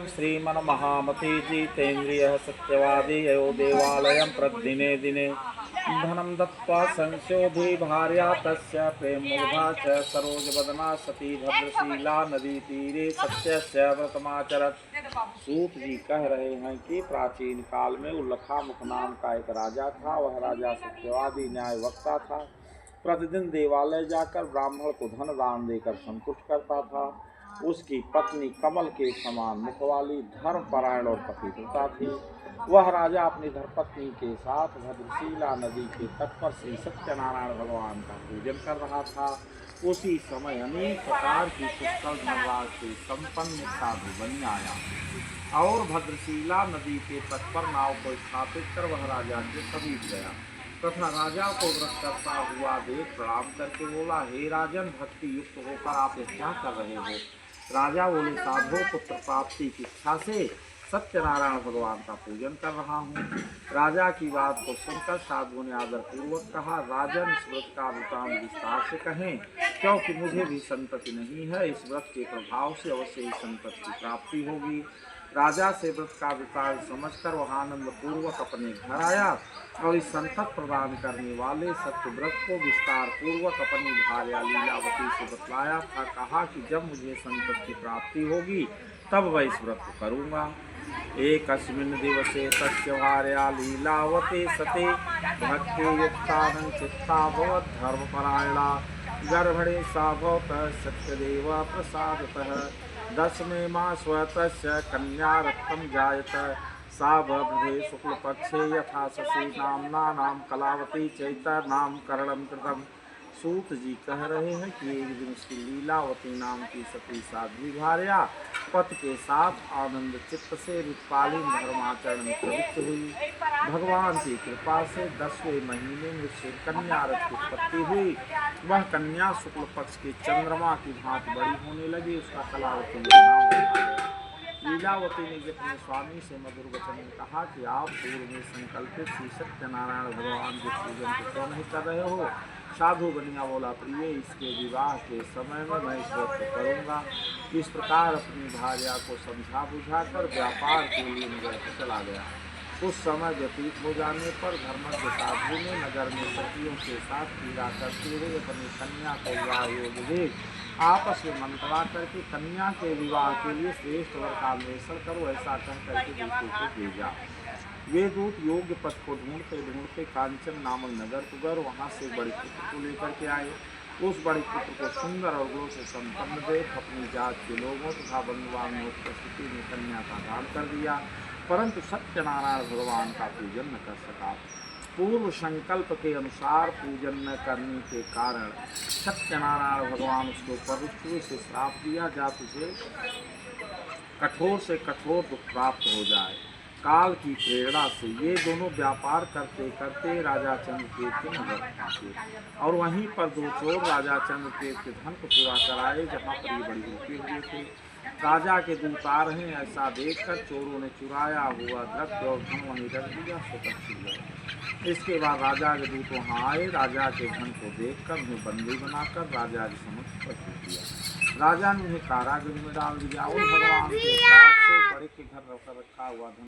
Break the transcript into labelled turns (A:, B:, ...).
A: श्रीमन्महामती जितेन्द्रियः सत्यवादी यो देवालयं प्रद्दिने दिने धनं दत्त्वा संशोधि भार्या तस्य प्रेममुग्धा च सरोजवदना सती भद्रशीला नदी तीरे सत्यस्य व्रतमाचरत। सूत जी कह रहे हैं कि प्राचीन काल में उल्लखा मुख नाम का एक राजा था। वह राजा सत्यवादी न्याय वक्ता था। प्रतिदिन देवालय जाकर ब्राह्मण को धन दान देकर संतुष्ट करता था। उसकी पत्नी कमल के समान मुख वाली धर्मपरायण और पतिव्रता थी। वह राजा अपनी धर्मपत्नी के साथ भद्रशीला नदी के तट पर श्री सत्यनारायण भगवान का पूजन कर रहा था। उसी समय अनेक प्रकार की पुष्कर धनराज से संपन्न साधु बन आया और भद्रशीला नदी के तट पर नाव को स्थापित कर वह राजा के समीप गया तथा राजा को व्रत करता हुआ देख प्रणाम करके बोला, हे राजन, भक्ति युक्त होकर आप क्या कर रहे हो? राजा बोले, साधु पुत्र प्राप्ति की इच्छा से सत्यनारायण भगवान का पूजन कर रहा हूँ। राजा की बात को सुनकर साधु ने आदर पूर्वक कहा, राजन, इस व्रत का वृतांत विस्तार से कहें, क्योंकि मुझे भी संतति नहीं है। इस व्रत के प्रभाव से अवश्य ही संतति की प्राप्ति होगी। राजा से व्रत का विचार समझकर वह आनंद पूर्वक अपने घर आया और इस संतत प्रदान करने वाले सत्य व्रत को विस्तार पूर्वक अपनी भार्या लीलावती से बतलाया था। कहा कि जब मुझे संतत की प्राप्ति होगी तब वह इस व्रत को करूँगा। एकस्मिन् दिवसे तस्य भार्या लीलावती सते भक्ति युक्तानं चित्ताभवत् धर्मपरायणा गर्भणे सा भवतः सत्यदेव प्रसादतः। दशमे मासस्तस्य कन्या रक्तं जायत सा बभ्रे शुक्लपक्षे यथा शशि नाम्ना कलावती चैतन्यनामकरणं कृतम्। सूत जी कह रहे हैं कि एक दिन उसकी लीलावती नाम की सती साध्वी भार्या पति के साथ आनंद चित्त से ऋतुकालीन धर्माचरण में प्रवृत्त हुई। भगवान की कृपा से 10वें महीने में उससे कन्या रथ की उत्पत्ति हुई। वह कन्या शुक्ल पक्ष के चंद्रमा की भांति बड़ी होने लगी। उसका कलावती नाम रखा गया। लीलावती ने अपने स्वामी से मधुर वचन में कहा कि आप पूर्व में संकल्पित श्री सत्यनारायण भगवान के पूजन को क्यों नहीं कर रहे हो? साधु बनिया बोला, प्रिय, इसके विवाह के समय में मैं इस व्रत को करूँगा। इस प्रकार अपनी भार्या को समझा बुझाकर व्यापार के लिए नगर को चला गया। कुछ समय व्यतीत हो जाने पर धर्मज्ञ साधु ने नगर में सखियों के साथ क्रीड़ा करते हुए अपनी कन्या को विवाह योग्य देख आपस में मंत्रणा करके कन्या के विवाह के लिए श्रेष्ठ वर का अन्वेषण करो, ऐसा कह करके दूतों को भेजा। वे दूत योग्य पद को ढूंढते ढूंढते कांचन नामक नगर को गए। वहाँ से बड़े पुत्र को लेकर के आए। उस बड़े पुत्र को सुंदर और गुणों से संपन्न देख अपनी जात के लोगों तथा बंधुवान ने उपस्थिति में कन्या का दान कर दिया, परंतु सत्यनारायण भगवान का पूजन न कर सका। पूर्व संकल्प के अनुसार पूजन न करने के कारण सत्यनारायण भगवान उसको पवित्र से श्राप दिया, जा तुझे कठोर से कठोर दुख प्राप्त हो जाए। काल की प्रेरणा से ये दोनों व्यापार करते करते राजा चंद्रकेत के नगर पहुँचे और वहीं पर दो चोर राजा चंद्रकेत के धन को चुरा कर आए, जहाँ पर ये बड़ी रुके हुए थे। राजा के दूत आ रहे हैं ऐसा देखकर चोरों ने चुराया हुआ द्रव्य और धन वहीं रख दिया, सुतक छिप गए। इसके बाद राजा के दूत वहाँ आए। राजा के धन को देखकर उन्हें बंदी बनाकर राजा के समक्ष प्रस्तुत किया। राजा ने उन्हें कारागृह में डाल दिया और भगवान के साथ से बड़े के घर रखा हुआ धन